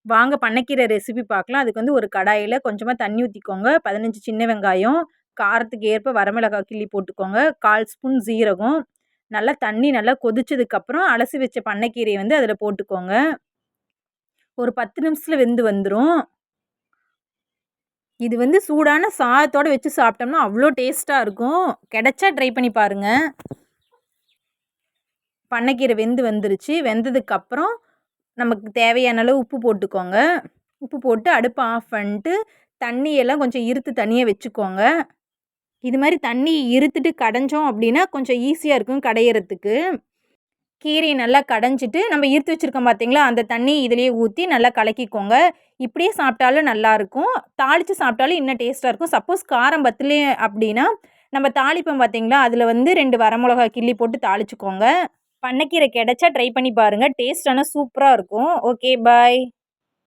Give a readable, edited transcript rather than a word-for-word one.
வாங்க பண்ணைக்கீரை ரெசிபி பார்க்கலாம். அதுக்கு வந்து ஒரு கடாயில கொஞ்சமா தண்ணி ஊத்திக்கோங்க. 15 சின்ன வெங்காயம், காரத்துக்கு ஏற்ப வரமிளகாய் கிள்ளி போட்டுக்கோங்க. 1/4 ஸ்பூன் சீரகம். நல்லா தண்ணி நல்லா கொதிச்சதுக்கப்புறம் அலசி வச்ச பண்ணைக்கீரைய வந்து அதில போட்டுக்கோங்க. ஒரு 10 நிமிஷத்துல வெந்து வந்துரும். இது வந்து சூடான சாதத்தோட வச்சு சாப்பிட்டோம்னா அவ்ளோ டேஸ்ட்டா இருக்கும். கிடைச்சா ட்ரை பண்ணி பாருங்க. பண்ணைக்கீரை வெந்து வந்துருச்சு. வெந்ததுக்கப்புறம் நமக்கு தேவையான அளவு உப்பு போட்டுக்கோங்க. உப்பு போட்டு அடுப்ப ஆஃப் பண்ணிட்டு, தண்ணியெல்லாம் கொஞ்சம் இருத்து தனியா வச்சுக்கோங்க. இது மாரி தண்ணி இருத்துட்டு கடைஞ்சோம் அப்டின்னா, கொஞ்சம் ஈஸியா இருக்கும் கடையறதுக்கு. கீரைய நல்லா கடைஞ்சிட்டு, நம்ம இருத்து வச்சிருக்கோம் பார்த்தீங்களா, அந்த தண்ணி இதிலேயே ஊத்தி நல்லா கலக்கிக்கோங்க. இப்படியே சாப்பிட்டாலும் நல்லாயிருக்கும். தாளிச்சு சாப்பிட்டாலும் இன்னும் டேஸ்ட்டா இருக்கும். சப்போஸ் காரம் பத்தல அப்டின்னா, நம்ம தாளிப்போம் பார்த்தீங்களா, அதில வந்து 2 வரமிளகா கிள்ளி போட்டு தாளிச்சுக்கோங்க. பண்ணைக்கீரை கிடைச்சா ட்ரை பண்ணி பாருங்க. டேஸ்ட் ஆனா சூப்பரா இருக்கும். ஓகே, பாய்.